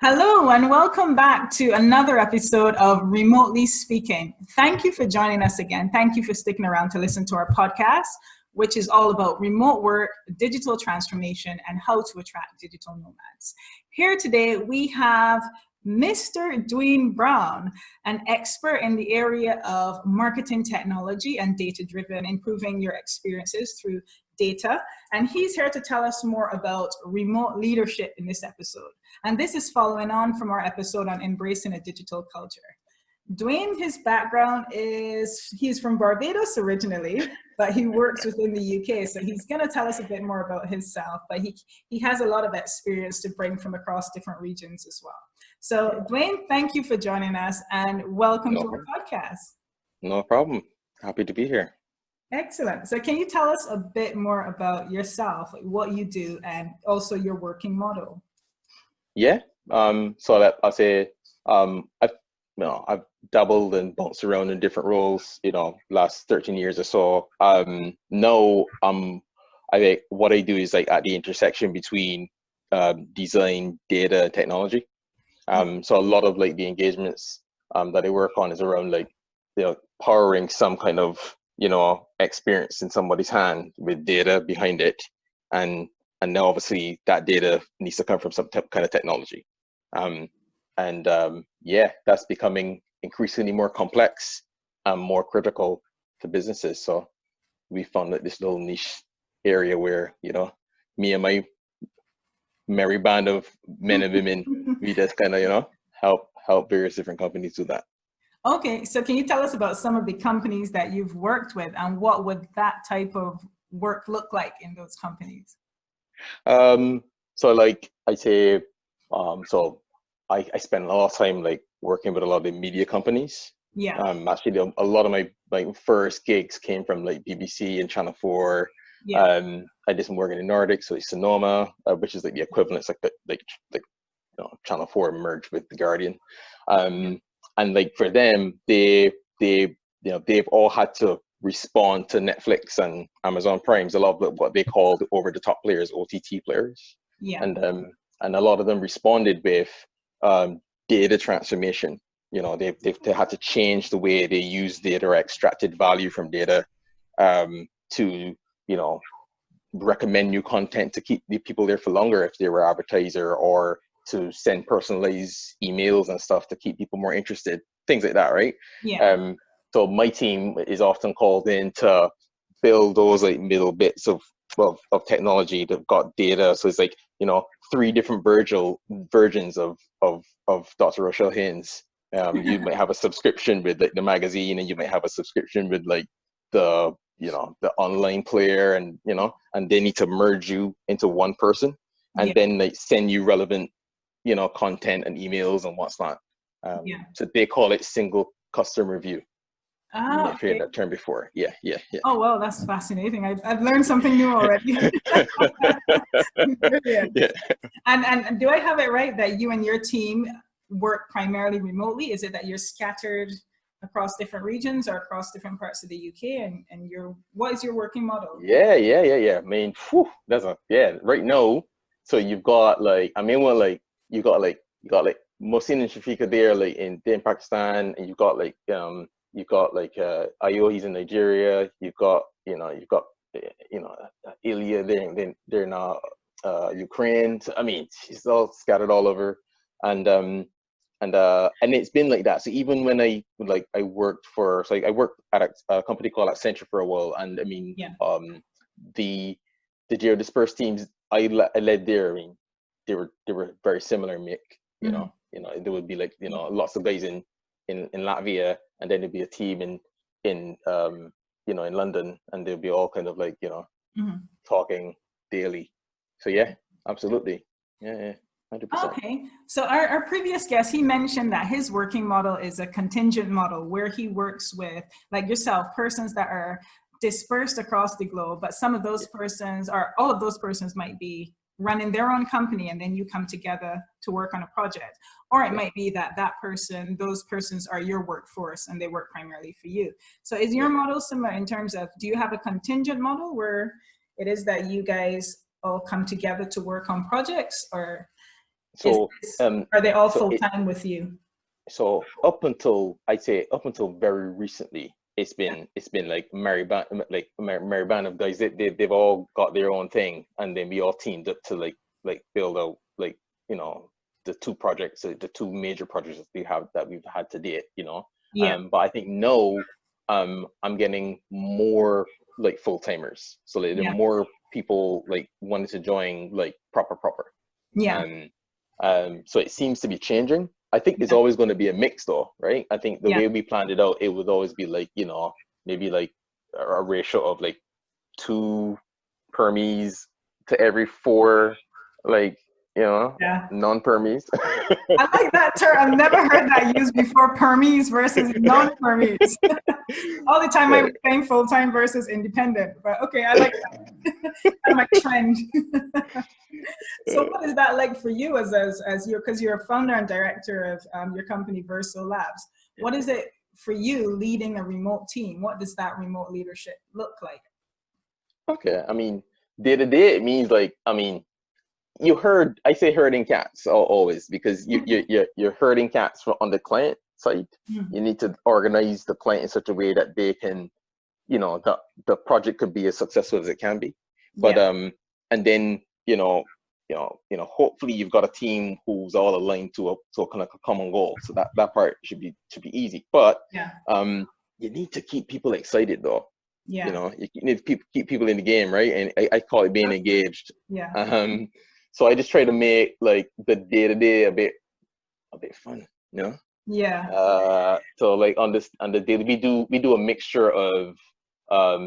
Hello and welcome back to another episode of Remotely Speaking. Thank you for joining us again. Thank you for sticking around to listen to our podcast, which is all about remote work, digital transformation, and how to attract digital nomads. Here today we have Mr. Dwayne Browne, an expert in the area of marketing technology and data-driven, improving your experiences through data. And he's here to tell us more about remote leadership in this episode. And this is following on from our episode on embracing a digital culture. Dwayne, his background is, he's from Barbados originally, but he works within the UK. So he's going to tell us a bit more about himself, but he has a lot of experience to bring from across different regions as well. So Dwayne, thank you for joining us and welcome to our podcast. No problem. Happy to be here. Excellent. So can you tell us a bit more about yourself, like what you do and also your working model? Yeah. So I'll say I've dabbled and bounced around in different roles, last 13 years or so. Now I think what I do is like at the intersection between design, data, and technology. So a lot of like the engagements that I work on is around like powering some kind of experience in somebody's hand with data behind it, and now obviously that data needs to come from some kind of technology. That's becoming increasingly more complex and more critical to businesses. So we found that this little niche area where me and my merry band of men and women, we just kind of help various different companies do that. Okay, so can you tell us about some of the companies that you've worked with and what would that type of work look like in those companies? So like I say, so I spend a lot of time like working with a lot of the media companies. Yeah. Actually, a lot of my first gigs came from like BBC and Channel 4. Yeah. I did some work in the Nordics, so like Sonoma, which is like the equivalent, it's like Channel 4 merged with The Guardian. And like for them, they've all had to respond to Netflix and Amazon Prime's a lot of what they call the over-the-top players, OTT players. Yeah. And a lot of them responded with data transformation. They had to change the way they use data or extracted value from data to recommend new content to keep the people there for longer if they were advertiser, or to send personalized emails and stuff to keep people more interested, things like that, right? Yeah. So my team is often called in to build those like middle bits of technology that got data. So it's like 3 different versions of Dr. Rochelle Haynes. You might have a subscription with like the magazine, and you might have a subscription with like the online player, and they need to merge you into one person, and then like send you relevant content and emails and what's not. So they call it single customer view. I've heard that term before. Yeah. Oh, well, that's fascinating. I've learned something new already. Brilliant. Yeah. And do I have it right that you and your team work primarily remotely? Is it that you're scattered across different regions or across different parts of the UK? And what is your working model? Yeah. I mean, right now. So you've got like, you got Mohsin and Shafiqa there, like in Pakistan, and you've got Ayo, he's in Nigeria. You've got Ilya they're in Ukraine. So, I mean, she's all scattered all over, and it's been like that. So even when I worked at a company called Accenture for a while, and I mean, the Geo Dispersed teams I led there, I mean, they were very similar, Mick. There would be like lots of guys in Latvia, and then there'd be a team in London, and they'd be all kind of like talking daily. So yeah, absolutely, yeah, 100%. Okay, so our previous guest, he mentioned that his working model is a contingent model where he works with, like yourself, persons that are dispersed across the globe, but some of those persons, or all of those persons, might be running their own company, and then you come together to work on a project. Or it might be that those persons are your workforce and they work primarily for you. So is your model similar in terms of, do you have a contingent model where it is that you guys all come together to work on projects, or So Are they all so full it time with you? so up until I'd say up until very recently, Yeah. it's been like Mary band of guys. They've all got their own thing, and then we all teamed up to like build out like you know the two major projects that we've had to date. Yeah. But I think now I'm getting more like full timers. So like, the Yeah. more people like wanted to join like proper. Yeah. Um, so it seems to be changing. I think it's Yeah. always going to be a mix though, right? I think the Yeah. way we planned it out, it would always be like, maybe like a ratio of like two permies to every four, like, Yeah. non-permies. I like that term. I've never heard that used before. Permies versus non-permies. All the time I Yeah. was saying full-time versus independent, but okay, I like that. Kind of my trend. So what is that like for you as because you're a founder and director of your company Verso Labs? What is it for you leading a remote team? What does that remote leadership look like? Okay. I mean, day to day, it means like, I mean, I say herding cats always because you're herding cats on the client side. Mhm. You need to organize the client in such a way that they can, the project could be as successful as it can be. But Yeah, and then hopefully you've got a team who's all aligned to a kind of a common goal. So that part should be easy. But yeah, you need to keep people excited though. yeah, You need to keep people in the game, right? And I call it being engaged. yeah, Um, so I just try to make like the day to day a bit fun, you know. yeah, So like on the daily, we do a mixture of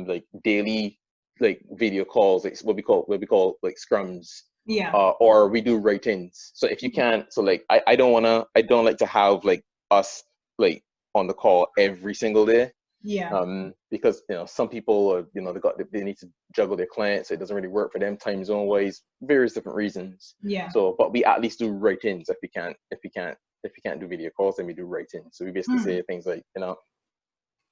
like daily like video calls, like what we call like scrums, yeah, or we do write-ins. So if you can't, so like I don't like to have like us like on the call every single day. yeah, Because some people are, they need to juggle their clients, so it doesn't really work for them time zone wise, various different reasons. yeah. So but we at least do write-ins if we can't do video calls, then we do write-ins. So we basically Mm. say things like,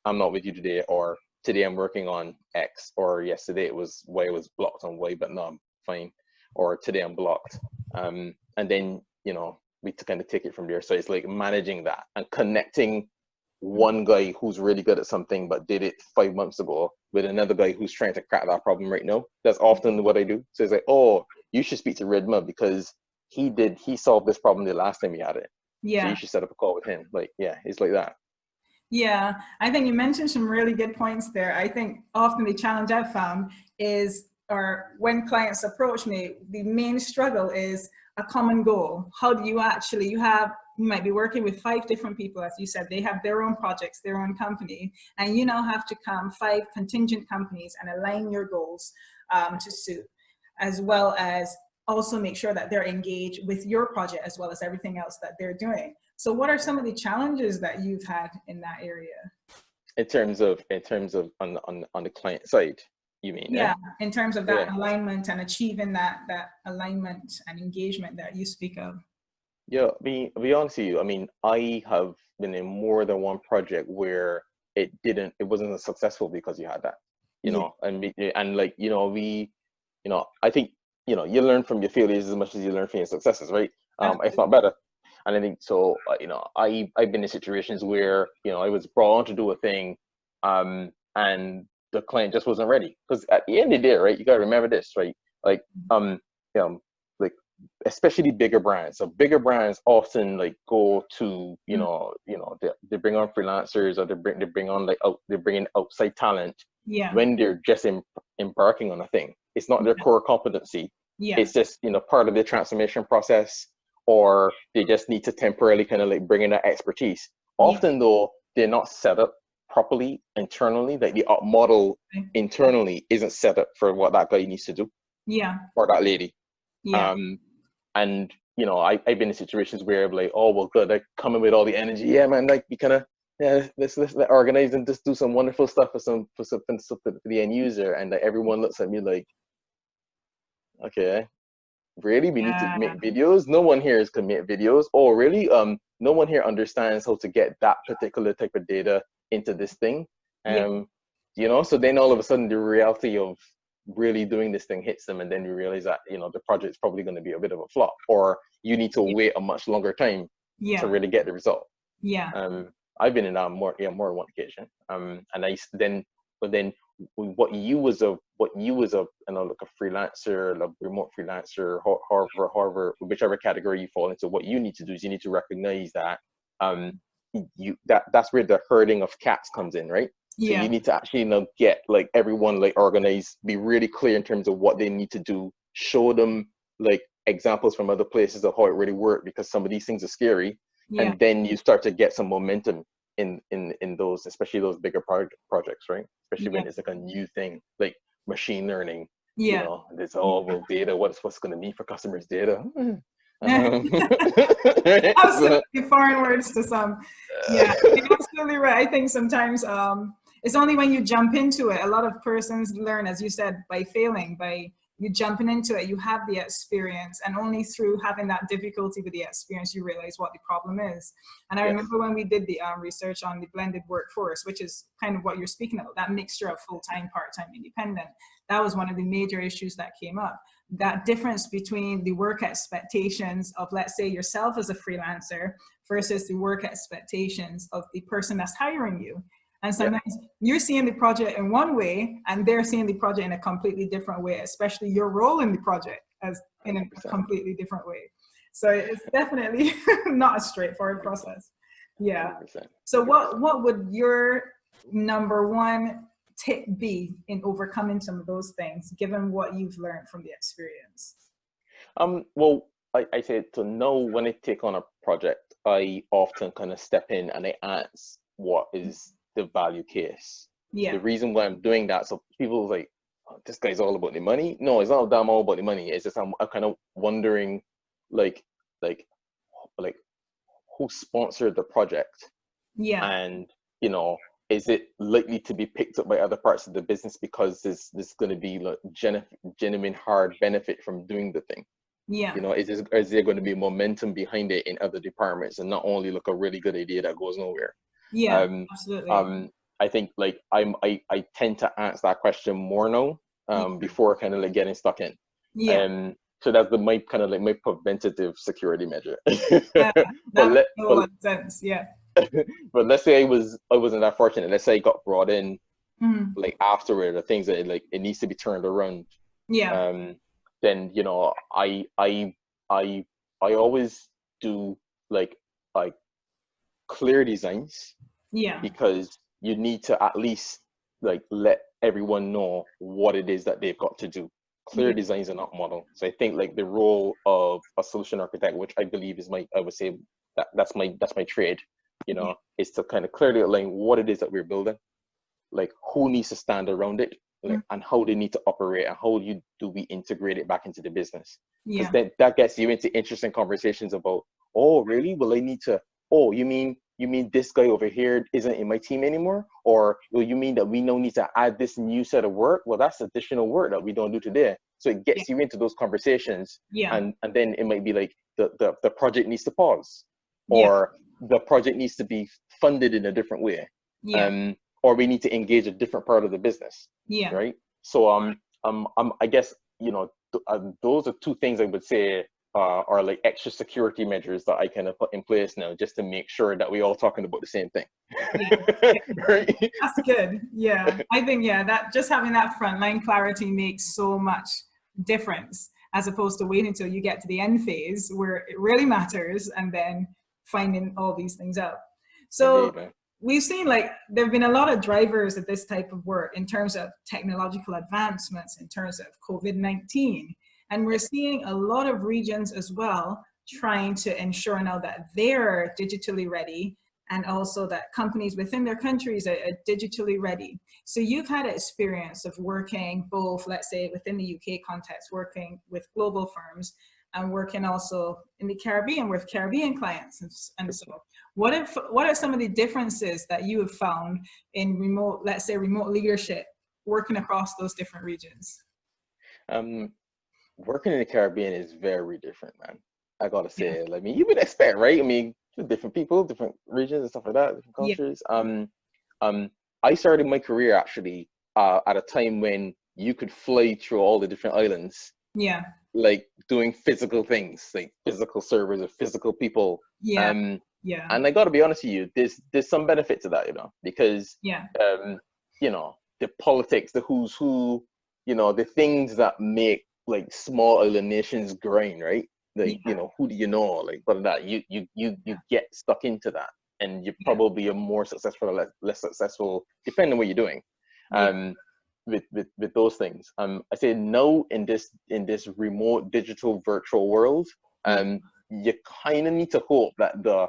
I'm not with you today, or today I'm working on X, or yesterday it was Y, was blocked on Y, but no, I'm fine, or today I'm blocked. And then we kind of take it from there. So it's like managing that and connecting one guy who's really good at something but did it 5 months ago with another guy who's trying to crack that problem right now. That's often what I do. So it's like, oh, you should speak to Redma because he solved this problem the last time he had it. So you Yeah. should set up a call with him. Like, yeah, it's like that. Yeah, I think you mentioned some really good points there. I think often the challenge I've found is, or when clients approach me, the main struggle is a common goal. How do you actually, you might be working with 5 different people, as you said, they have their own projects, their own company, and you now have to come 5 contingent companies and align your goals to suit, as well as also make sure that they're engaged with your project as well as everything else that they're doing. So what are some of the challenges that you've had in that area? In terms of on the client side, you mean, yeah? Yeah, in terms of Yeah. that alignment and achieving that alignment and engagement that you speak of. Yeah, be honest with you. I mean, I have been in more than one project where it wasn't as successful because you had that, Yeah, and like, I think, you learn from your failures as much as you learn from your successes, right? If not absolutely. better. And I think so, I've been in situations where, I was brought on to do a thing, and the client just wasn't ready. Because at the end of the day, right, you gotta remember this, right? Like, like especially bigger brands. So bigger brands often like go to, Mm, they bring on freelancers, or they bring in outside talent yeah, when they're just embarking on a thing. It's not their yeah, core competency. yeah, It's just, part of the transformation process, or they just need to temporarily kind of like bring in that expertise. yeah, Often though, they're not set up properly internally. Like the model internally isn't set up for what that guy needs to do, yeah, or that lady. yeah, Um, and I've been in situations where I'm like, oh well, good, I come in with all the energy. Yeah, man, like we kind of, yeah, let's organize and just do some wonderful stuff for the end user, and like, everyone looks at me like, okay, really, we need to yeah, make videos? No one here is can make videos. Oh, really? No one here understands how to get that particular type of data into this thing. yeah, So then all of a sudden the reality of really doing this thing hits them, and then you realize that, you know, the project's probably going to be a bit of a flop, or you need to wait a much longer time to really get the result. Yeah. I've been in that more than one occasion. And but then what you as a you know, like a freelancer, a remote freelancer, however, whichever category you fall into, what you need to do is you need to recognize that that's where the herding of cats comes in, right? So you need to actually, you know, get like everyone like organized, be really clear in terms of what they need to do, show them like examples from other places of how it really worked, because some of these things are scary. And then you start to get some momentum in those, especially those bigger projects, right? Especially when it's like a new thing, like machine learning. You know, it's all about data. What's going to mean for customers' data? Absolutely, foreign words to some. Yeah, you're absolutely right. I think sometimes it's only when you jump into it. A lot of persons learn, as you said, by failing, by you jumping into it. You have the experience, and only through having that difficulty with the experience, you realize what the problem is. And I remember when we did the research on the blended workforce, which is kind of what you're speaking about, that mixture of full-time, part-time, independent. That was one of the major issues that came up. That difference between the work expectations of, let's say, yourself as a freelancer versus the work expectations of the person that's hiring you. And sometimes you're seeing the project in one way and they're seeing the project in a completely different way, especially your role in the project as in a 100%. Completely different way. So it's definitely not a straightforward process. Yeah. 100%. So what would your number one tip be in overcoming some of those things, given what you've learned from the experience? Well, I said to know when I take on a project, I often kind of step in and I ask what is the value case. The reason why I'm doing that, so people are like, oh, this guy's all about the money. No, it's not damn all about the money. It's just I'm kind of wondering, like who sponsored the project, and you know, is it likely to be picked up by other parts of the business because there's going to be like genuine hard benefit from doing the thing. You know, is there going to be momentum behind it in other departments, and not only like a really good idea that goes nowhere? Absolutely. I think like I tend to ask that question more now before kind of like getting stuck in. So that's my kind of like my preventative security measure. That makes a lot of sense. But let's say I wasn't that fortunate. Let's say I got brought in like afterward, the things that like it needs to be turned around. Then you know I always do like clear designs. Because you need to at least like let everyone know what it is that they've got to do. Clear designs are not model. So I think like the role of a solution architect, which I believe is I would say that's my trade, you know, is to kind of clearly outline what it is that we're building, like who needs to stand around it, like, and how they need to operate, and how do we integrate it back into the business. Because then that gets you into interesting conversations about, oh really? Well, I need to, oh, you mean this guy over here isn't in my team anymore? Or well, you mean that we now need to add this new set of work? Well, that's additional work that we don't do today. So it gets you into those conversations. And then it might be like the project needs to pause, or the project needs to be funded in a different way. Or we need to engage a different part of the business. Right. So I guess, you know, those are two things I would say are like extra security measures that I kind of put in place now, just to make sure that we all talking about the same thing. Right? That's good. I think that just having that frontline clarity makes so much difference, as opposed to waiting until you get to the end phase where it really matters and then finding all these things out. So we've seen like there have been a lot of drivers of this type of work in terms of technological advancements, in terms of COVID-19. And we're seeing a lot of regions as well trying to ensure now that they're digitally ready, and also that companies within their countries are digitally ready. So you've had experience of working both, let's say within the UK context, working with global firms, and working also in the Caribbean with Caribbean clients. And so what are some of the differences that you have found in remote, let's say remote leadership, working across those different regions? Working in the Caribbean is very different, man. I gotta say, I mean, you would expect, right? I mean, different people, different regions and stuff like that, different cultures. I started my career actually at a time when you could fly through all the different islands, Yeah. like doing physical things, like physical servers or physical people. Yeah. Yeah. And I got to be honest with you, there's some benefit to that, because Yeah. The politics, the who's who, the things that make like small island nations grind, right? Like, Yeah. who do you know? Like, but that you get stuck into that, and you're Yeah. probably a more successful or less successful, depending on what you're doing. Yeah. With those things. I say no in this remote digital virtual world. Yeah. You kind of need to hope that the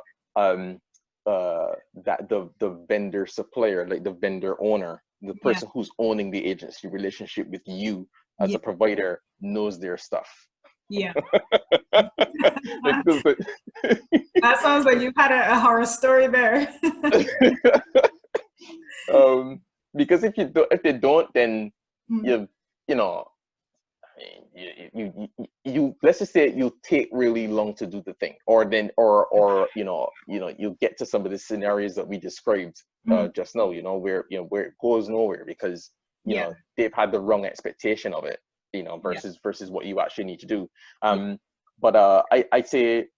vendor supplier, like the vendor owner, the Yeah. person who's owning the agency relationship with you as Yeah. a provider, knows their stuff. Yeah. Because That sounds like you've had a horror story there. because if they don't, then Mm. you know you let's just say you take really long to do the thing, or you get to some of the scenarios that we described just now, where it goes nowhere because Yeah. they've had the wrong expectation of it, Yeah. versus what you actually need to do. Yeah. But I'd say,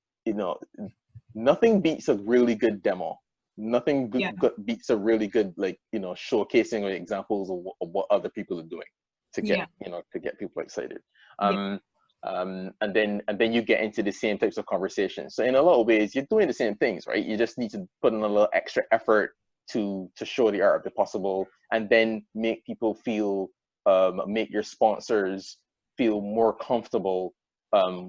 nothing beats a really good demo. Nothing Yeah. beats a really good, showcasing or examples of what other people are doing to get Yeah. to get people excited. Yeah. And then you get into the same types of conversations. So in a lot of ways, you're doing the same things, right? You just need to put in a little extra effort to show the art of the possible, and then make people feel, make your sponsors feel more comfortable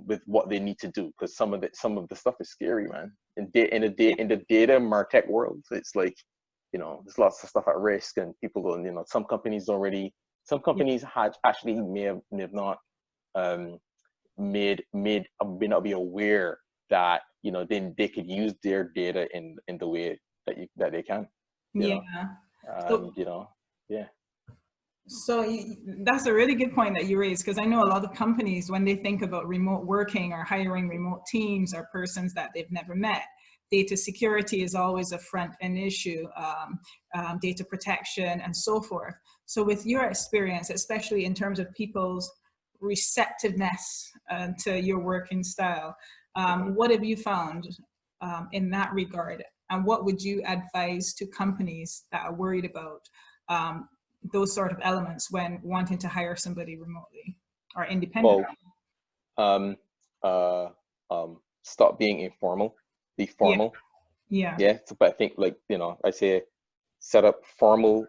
with what they need to do, because some of the stuff is scary, man. In the data martech world, it's like, there's lots of stuff at risk, and people don't, some companies had actually may have not may not be aware that then they could use their data in the way that they can, Yeah. and yeah. So that's a really good point that you raised, because I know a lot of companies, when they think about remote working or hiring remote teams or persons that they've never met, data security is always a front end issue, data protection and so forth. So with your experience, especially in terms of people's receptiveness to your working style, what have you found in that regard? And what would you advise to companies that are worried about those sort of elements when wanting to hire somebody remotely or independently? Well, stop being informal, be formal. Yeah. So, but I think, I say, set up formal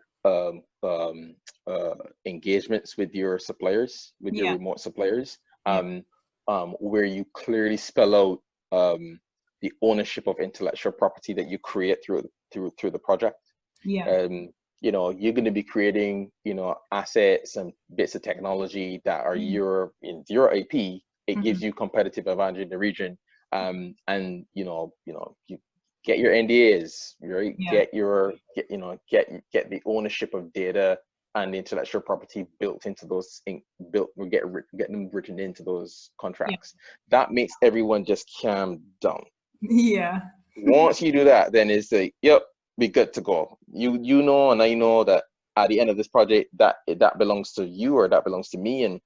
engagements with your suppliers, with your remote suppliers, where you clearly spell out the ownership of intellectual property that you create through the project. You're going to be creating, assets and bits of technology that are your IP. It gives you competitive advantage in the region. And you get your NDAs, right? Get the ownership of data and the intellectual property built into those get them written into those contracts. That makes everyone just calm down. Once you do that, then it's like, yep, be good to go. You know, and I know that at the end of this project, that belongs to you, or that belongs to me, and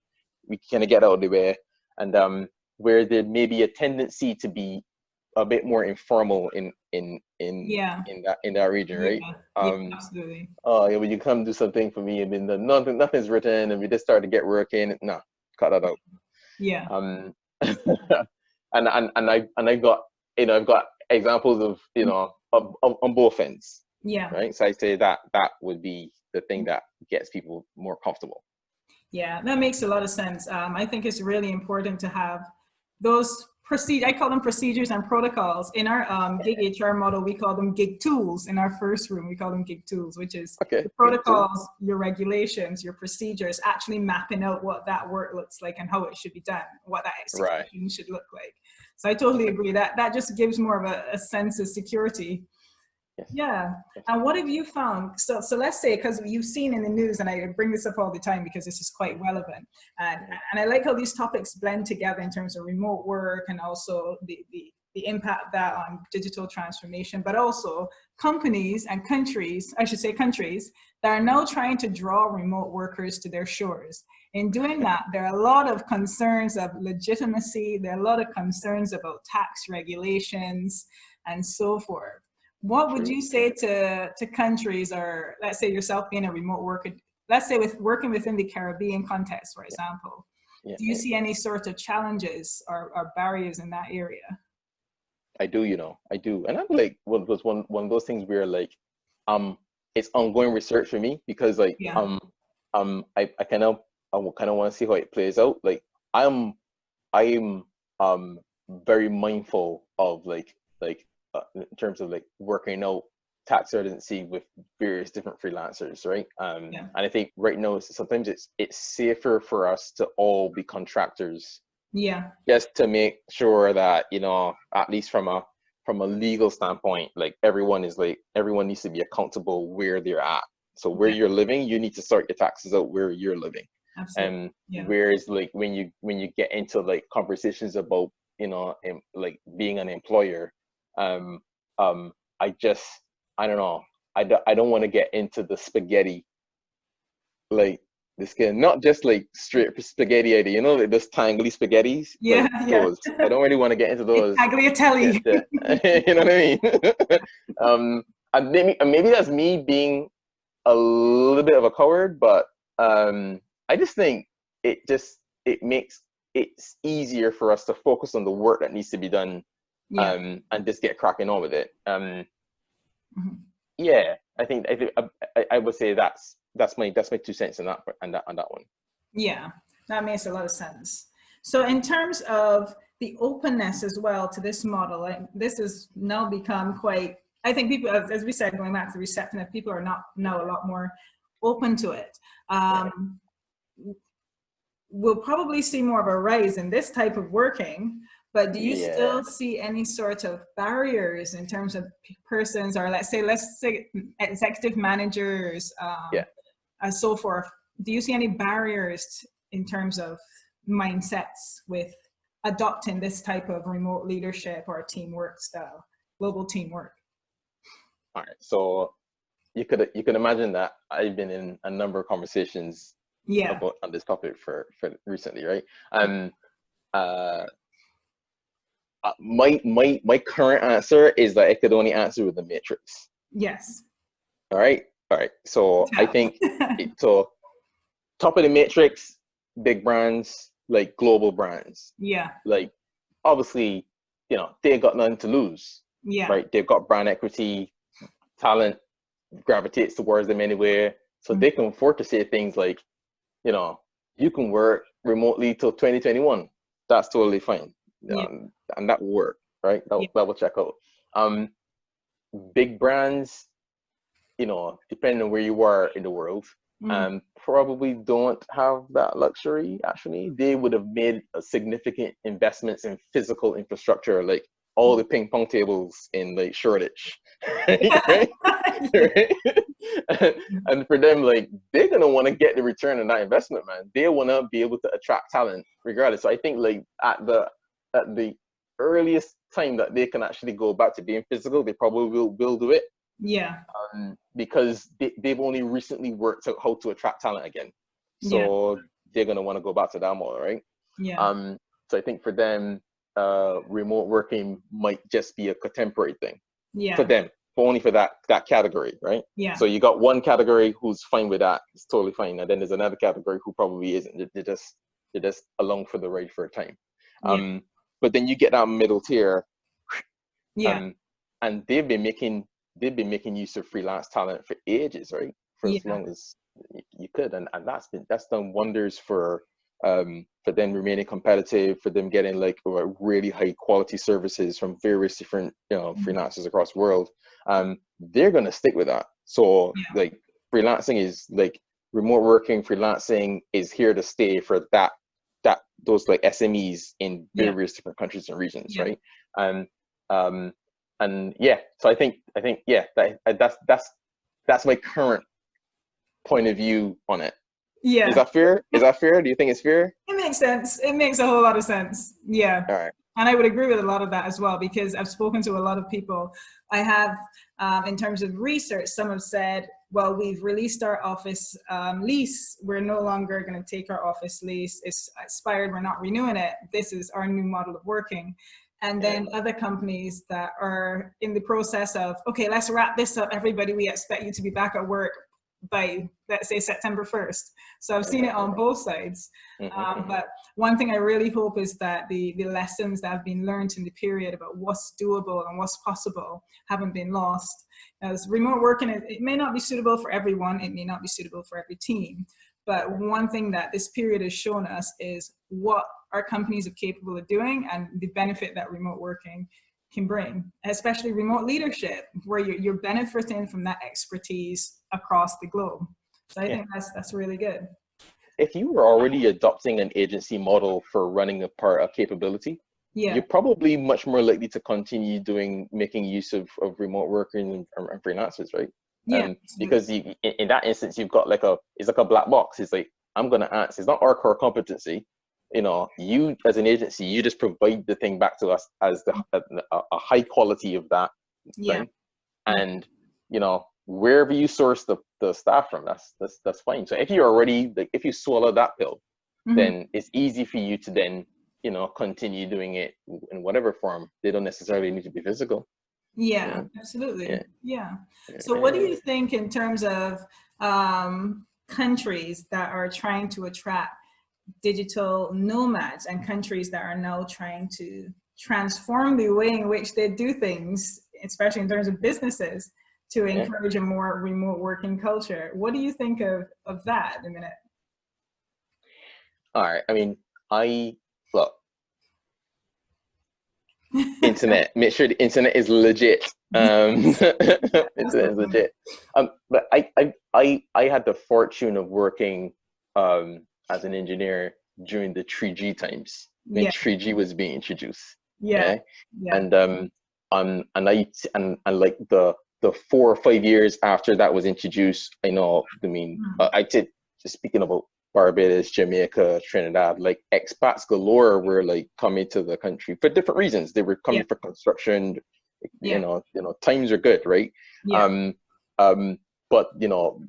we kind of get out of the way. And where there may be a tendency to be a bit more informal in that region, right? Absolutely. Oh, when you come do something for me, and then nothing's written, and we just start to get working. No, cut that out. And I've got I've got examples of on both ends. Right. So I say that would be the thing that gets people more comfortable. Yeah, that makes a lot of sense. I think it's really important to have those I call them procedures and protocols. In our gig HR model, we call them gig tools. In our first room, we call them gig tools, which is the protocols, your regulations, your procedures, actually mapping out what that work looks like and how it should be done, what that execution should look like. So I totally agree that just gives more of a sense of security. And what have you found? So let's say, because you've seen in the news, and I bring this up all the time because this is quite relevant, and I like how these topics blend together in terms of remote work and also the the impact of that on digital transformation, but also companies and countries, I should say countries, that are now trying to draw remote workers to their shores. In doing that, there are a lot of concerns of legitimacy, there are a lot of concerns about tax regulations and so forth. What would you say to countries, or let's say yourself being a remote worker, let's say with working within the Caribbean context, for example, do you see any sort of challenges or barriers in that area? I do, I do. And I'm like, was one of those things where like, it's ongoing research for me, because like, I kind of want to see how it plays out. Like I'm very mindful of like in terms of like working out tax residency with various different freelancers, right? And I think right now sometimes it's safer for us to all be contractors, just to make sure that, at least from a legal standpoint, like everyone needs to be accountable where they're at. So where you're living, you need to sort your taxes out where you're living. Absolutely. And whereas like when you get into like conversations about like being an employer, I don't know, I don't want to get into the spaghetti, like this can not just like straight spaghetti idea, like those tangly spaghettis. Those. I don't really want to get into those. Tagliatelle. You know what I mean? And maybe that's me being a little bit of a coward, but I just think it makes it easier for us to focus on the work that needs to be done, and just get cracking on with it. I think I would say that's my 2 cents on that one. Yeah, that makes a lot of sense. So in terms of the openness as well to this model, this has now become quite, I think people, as we said, going back to the reception, people are not now a lot more open to it. We'll probably see more of a rise in this type of working, but do you still see any sort of barriers in terms of persons, or let's say executive managers, and so forth? Do you see any barriers in terms of mindsets with adopting this type of remote leadership or teamwork style, global teamwork? All right, so you could imagine that I've been in a number of conversations about on this topic for recently, right? My current answer is that I could only answer with the matrix. Yes. All right. So I think so. Top of the matrix, big brands, like global brands. Yeah. Like obviously, they got nothing to lose. Yeah. Right. They've got brand equity, talent gravitates towards them anyway, so they can afford to say things like, you can work remotely till 2021. That's totally fine. And that will work, right? That will check out. Big brands, depending on where you are in the world, probably don't have that luxury. Actually, they would have made a significant investments in physical infrastructure, like all the ping pong tables in like Shoreditch, right? And for them, like, they're gonna want to get the return on that investment, man. They want to be able to attract talent regardless. So I think like at the earliest time that they can actually go back to being physical, they probably will do it. Because they've only recently worked out how to attract talent again, so they're gonna want to go back to that model, right? So I think for them, remote working might just be a contemporary thing for them, only for that category, right? So you got one category who's fine with that, it's totally fine, and then there's another category who probably isn't. They're just along for the ride for a time. But then you get that middle tier, and they've been making use of freelance talent for ages, right? For as long as you could, and that's done wonders for them remaining competitive, for them getting like really high quality services from various different freelancers across the world. They're gonna stick with that. So like freelancing is like remote working, freelancing is here to stay for those like SMEs in various different countries and regions, right? And so I think that's my current point of view on it. Is that fair? Do you think it's fair? It makes sense. It makes a whole lot of sense. All right. And I would agree with a lot of that as well, because I've spoken to a lot of people. I have, in terms of research, some have said, well, we've released our office lease. We're no longer going to take our office lease. It's expired. We're not renewing it. This is our new model of working. And then other companies that are in the process of, okay, let's wrap this up. Everybody, we expect you to be back at work by, let's say, September 1st. So I've seen it on both sides. But one thing I really hope is that the lessons that have been learned in the period about what's doable and what's possible haven't been lost. As remote working, it may not be suitable for everyone. It may not be suitable for every team. But one thing that this period has shown us is what our companies are capable of doing and the benefit that remote working can bring, especially remote leadership, where you're benefiting from that expertise across the globe. So I think that's really good. If you were already adopting an agency model for running a part of capability, you're probably much more likely to continue making use of remote workers and freelancers, right? Because in that instance, you've got it's like a black box. It's like, I'm going to answer. It's not our core competency. You know, you as an agency, you just provide the thing back to us as a high quality of that thing. And, you know, wherever you source the staff from, that's fine. So if you're already, if you swallow that pill, then it's easy for you to then, you know, continue doing it in whatever form. They don't necessarily need to be physical. Absolutely. So what do you think in terms of countries that are trying to attract digital nomads and countries that are now trying to transform the way in which they do things, especially in terms of businesses, to encourage a more remote working culture? What do you think of that in a minute? All right. I mean, look, internet, make sure the internet is legit. Internet is legit. But I had the fortune of working as an engineer during the 3G times when 3G was being introduced. And like the 4 or 5 years after that was introduced, I know, I mean, I did, just speaking about Barbados, Jamaica, Trinidad, like expats galore were like coming to the country for different reasons. They were coming for construction, you know, times are good, right? But you know,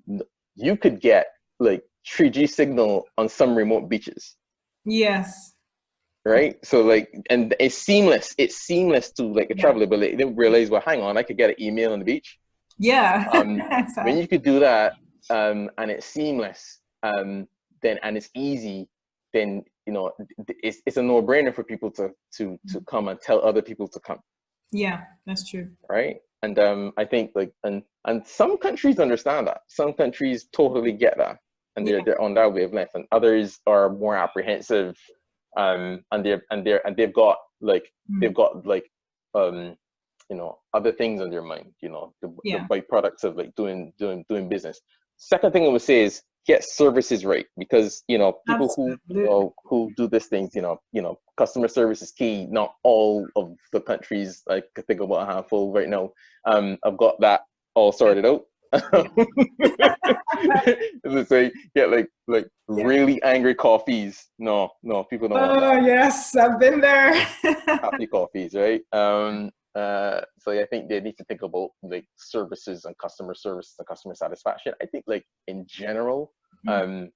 you could get like 3G signal on some remote beaches. Right? So like, and it's seamless to like a traveler, but they didn't realize, well, hang on, I could get an email on the beach. When you could do that, and it's seamless, then, and it's easy, then, you know, it's a no-brainer for people to come and tell other people to come. That's true. Right? And I think like, and some countries understand that. Some countries totally get that, and they're on that wavelength, and others are more apprehensive. And they've got like you know, other things on their mind, you know, the byproducts of like doing business. Second thing I would say is get services right, because you know, people who do these things, you know, customer service is key. Not all of the countries, I could think about a handful right now, I've got that all sorted out. Let's say get like really angry coffees. No, people don't want that. Yes, I've been there. Happy coffees, right? So I think they need to think about like services and customer service and customer satisfaction. I think like in general, and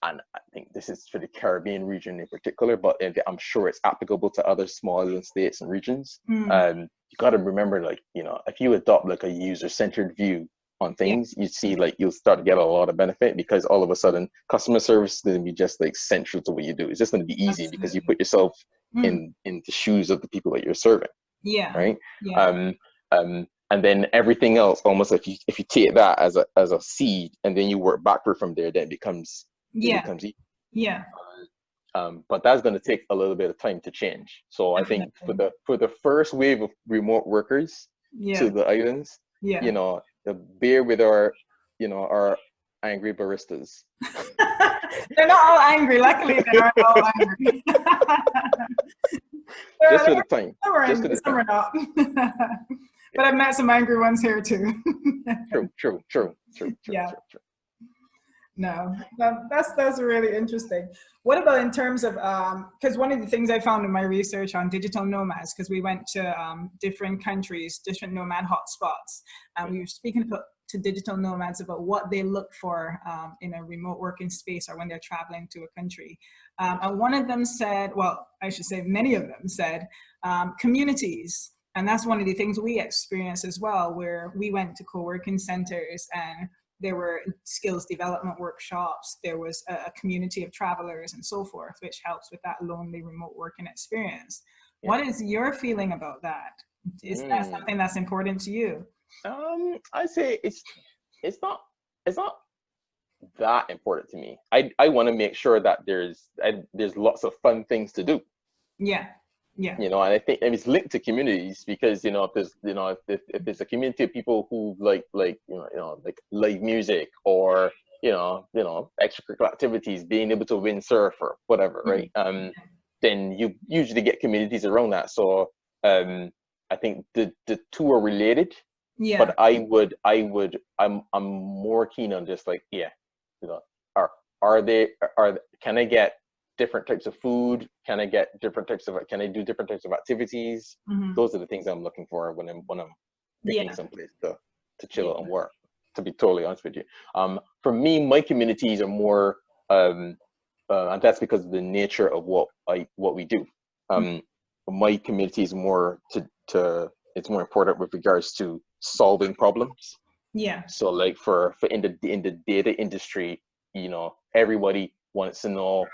I think this is for the Caribbean region in particular, but I'm sure it's applicable to other small island states and regions. You got to remember, like, you know, if you adopt like a user-centered view on things, you see like you'll start to get a lot of benefit, because all of a sudden customer service is going to be just like central to what you do. It's just going to be easy because you put yourself in the shoes of the people that you're serving. Right. And then everything else, almost if you take that as a seed and then you work backward from there, then it becomes easy. But that's going to take a little bit of time to change. So I think for the first wave of remote workers to the islands, you know, bear with our angry baristas. They're not all angry. Luckily, they aren't all angry. Just for the time. Some are not. But I've met some angry ones here too. True. No, that's really interesting. What about in terms of because one of the things I found in my research on digital nomads, because we went to different countries, different nomad hotspots, and we were speaking to digital nomads about what they look for in a remote working space or when they're traveling to a country. And one of them said, well, I should say many of them said communities. And that's one of the things we experienced as well, where we went to co-working centers and there were skills development workshops, there was a community of travelers and so forth, which helps with that lonely remote working experience. Yeah. What is your feeling about that? Is that something that's important to you? I say it's not that important to me. I want to make sure that there's lots of fun things to do. Yeah. Yeah. And I think it's linked to communities because if there's if there's a community of people who like live music or extracurricular activities, being able to windsurf or whatever, right? Then you usually get communities around that. So I think the two are related. Yeah. But I'm more keen on just like, can I get different types of food? Can I do different types of activities? Those are the things I'm looking for when I'm picking someplace to chill out and work, to be totally honest with you. For me, my communities are more and that's because of the nature of what we do. My community is more it's more important with regards to solving problems. Yeah. So like for in the data industry, everybody wants to know,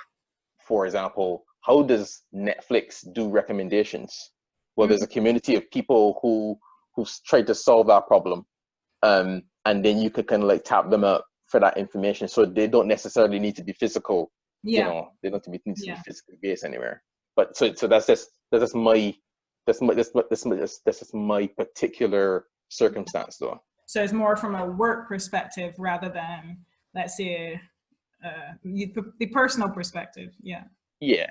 for example, how does Netflix do recommendations? Well, there's a community of people who's tried to solve that problem. And then you could kind of like tap them out for that information. So they don't necessarily need to be physical. Yeah. They don't need to be physically based anywhere. But so that's just my particular circumstance though. So it's more from a work perspective rather than, let's say, the personal perspective. Yeah. Yeah.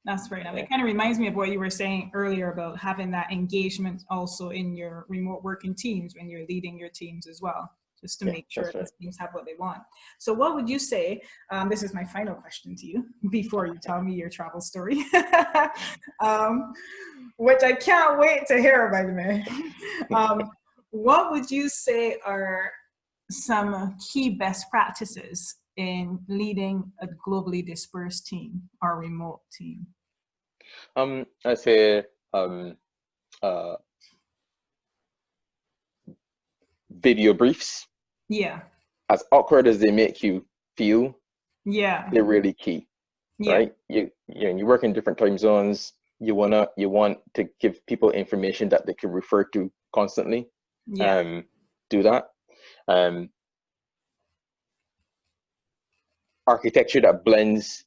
That's fair enough. It kind of reminds me of what you were saying earlier about having that engagement also in your remote working teams when you're leading your teams as well, just to make sure those teams have what they want. So what would you say, this is my final question to you before you tell me your travel story, which I can't wait to hear, by the way. What would you say are some key best practices in leading a globally dispersed team or remote team? I say video briefs. Yeah. As awkward as they make you feel, they're really key. Yeah. Right? You work in different time zones. You want to give people information that they can refer to constantly. Yeah. Do that. Architecture that blends,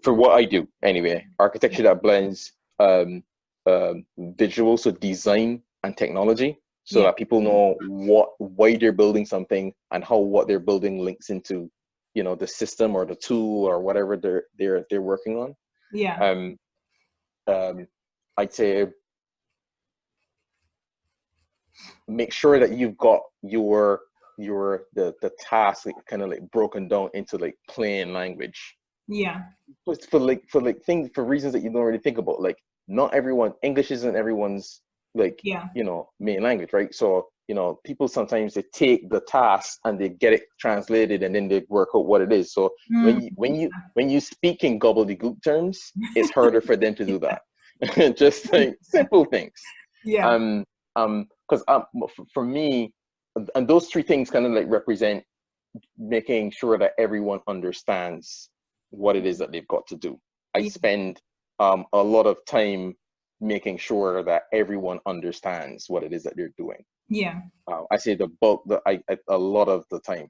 for what I do anyway, architecture that blends visual, so design and technology, so that people know why they're building something and how what they're building links into the system or the tool or whatever they're working on. Yeah. I'd say make sure that you've got the task kind of like broken down into like plain language. Yeah. But for reasons that you don't really think about, like not everyone, English isn't everyone's like main language, right? So people sometimes they take the task and they get it translated and then they work out what it is. So when you speak in gobbledygook terms, it's harder for them to do that. Just like simple things. Yeah. Because for me, and those three things kind of like represent making sure that everyone understands what it is that they've got to do. I spend a lot of time making sure that everyone understands what it is that they're doing. Yeah. I say a lot of the time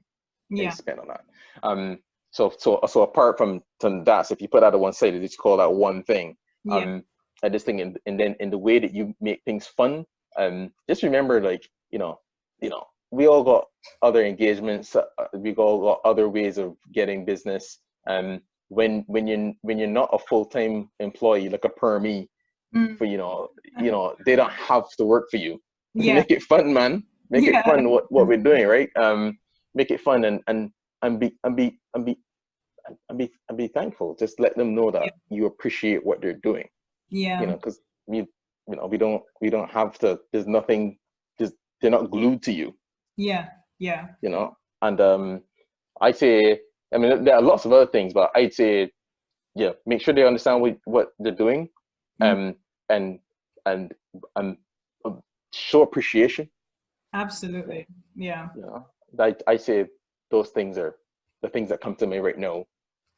is spent on that. So apart from that, so if you put that on one side, it's called that one thing. I just think, and then in the way that you make things fun, just remember, like we all got other engagements. We all got other ways of getting business. When you're not a full-time employee, like a permie, for they don't have to work for you. Make it fun, man. Make it fun. What we're doing, right? make it fun, and be thankful. Just let them know that you appreciate what they're doing. Yeah. Because we don't have to. There's nothing. They're not glued to you. Yeah. And I say, I mean, there are lots of other things, but I'd say, make sure they understand what they're doing, and show appreciation. Absolutely. Yeah. I say those things are the things that come to me right now.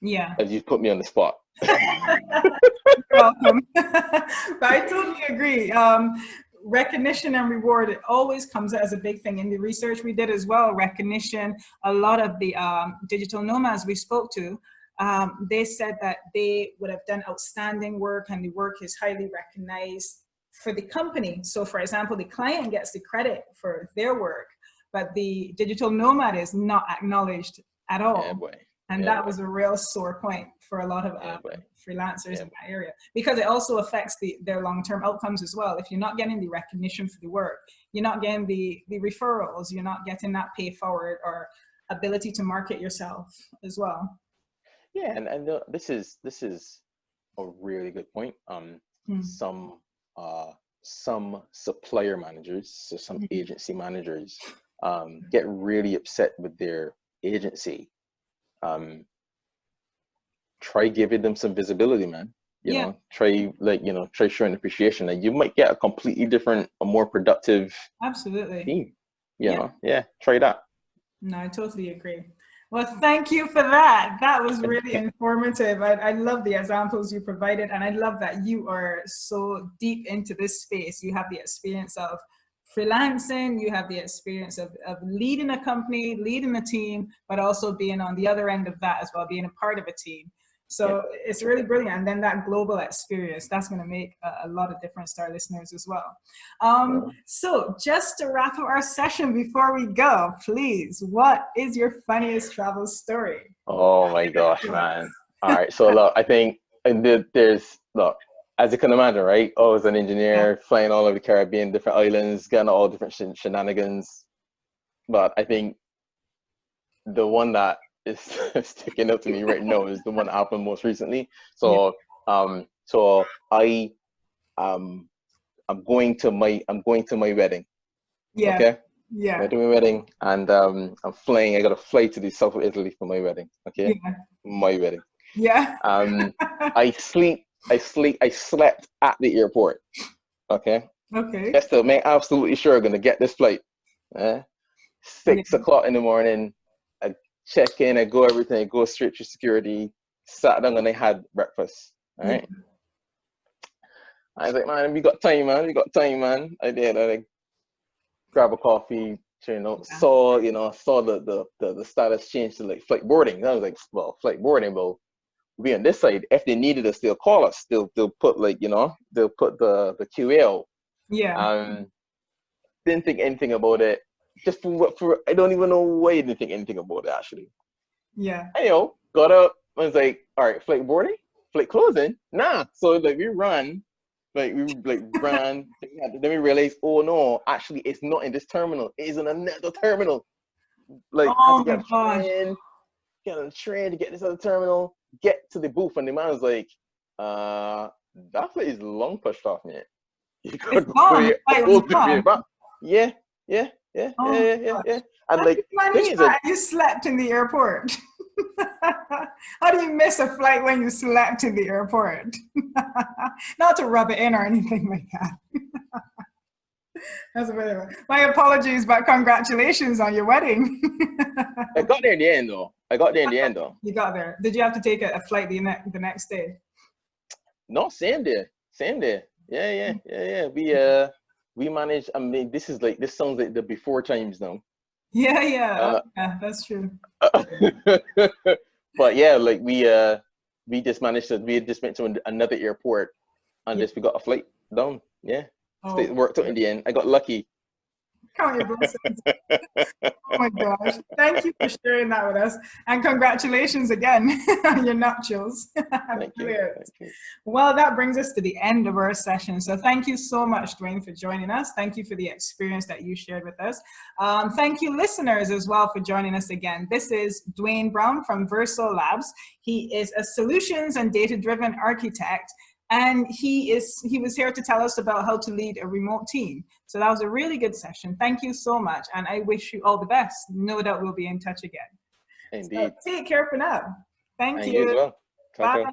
Yeah. As you put me on the spot. You're welcome. But I totally agree. Recognition and reward, it always comes as a big thing. In the research we did as well, recognition, a lot of the digital nomads we spoke to, they said that they would have done outstanding work and the work is highly recognized for the company. So for example, the client gets the credit for their work, but the digital nomad is not acknowledged at all. Yeah, boy. And that was a real sore point for a lot of freelancers in that area, because it also affects their long-term outcomes as well. If you're not getting the recognition for the work, you're not getting the referrals, you're not getting that pay forward or ability to market yourself as well. Yeah, and this is a really good point. Some supplier managers, so some agency managers, get really upset with their agency. Try giving them some visibility, man. Try showing appreciation, and you might get a completely different, a more productive team. Try that. No, I totally agree. Well, thank you for that. That was really informative. I love the examples you provided, and I love that you are so deep into this space. You have the experience of freelancing, you have the experience of leading a company, leading a team, but also being on the other end of that as well, being a part of a team. So it's really brilliant. And then that global experience, that's going to make a lot of difference to our listeners as well. So just to wrap up our session before we go, please, what is your funniest travel story? Oh my gosh, man. All right. So look, I think look, as you can imagine, right? I was an engineer flying all over the Caribbean, different islands, getting all different shenanigans. But I think the one that is sticking out to me right now is the one that happened most recently. So I'm going to my wedding. Yeah. Okay. Yeah. I'm doing my wedding, and I'm flying. I got to fly to the south of Italy for my wedding. Okay. Yeah. My wedding. Yeah. I slept at the airport. Okay. Okay. Just to make absolutely sure I'm gonna get this flight. 6 o'clock in the morning. I check in. I go everything. I go straight to security. Sat down and I had breakfast. All right. I was like, man, we got time, man. We got time, man. I did. I grab a coffee. Saw the status change to like flight boarding. I was like, well, flight boarding, well, we on this side. If they needed us, they'll call us. They'll put they'll put the QL. Yeah. Didn't think anything about it. Just for I don't even know why I didn't think anything about it actually. Yeah. And, got up. I was like, all right, flight boarding, flight closing. Nah. So like we ran. Then we realized, oh no, actually it's not in this terminal. It is in another terminal. Like, oh had to get on a train to get this other terminal, get to the booth, and the man was like, that flight is long pushed off, man. You gotta go back. Yeah. And like, you slept in the airport. How do you miss a flight when you slept in the airport? Not to rub it in or anything like that. That's a bit of a, my apologies, but congratulations on your wedding. I got there in the end, though. You got there. Did you have to take a flight the next day? No, same day. Yeah. We managed. I mean, this sounds like the before times now. Yeah, that's true. But yeah, like we just went to another airport, and we got a flight down. Yeah, it worked out in the end. I got lucky. Count your blessings. Oh my gosh. Thank you for sharing that with us. And congratulations again on your nuptials. Thank you. Brilliant. Thank you. Well, that brings us to the end of our session. So thank you so much, Dwayne, for joining us. Thank you for the experience that you shared with us. Thank you, listeners, as well, for joining us again. This is Dwayne Browne from Verso Labs. He is a solutions and data-driven architect. And he was here to tell us about how to lead a remote team. So that was a really good session. Thank you so much. And I wish you all the best. No doubt we'll be in touch again. Indeed. So take care for now. Thank And you as you. well. Ciao, Bye. ciao.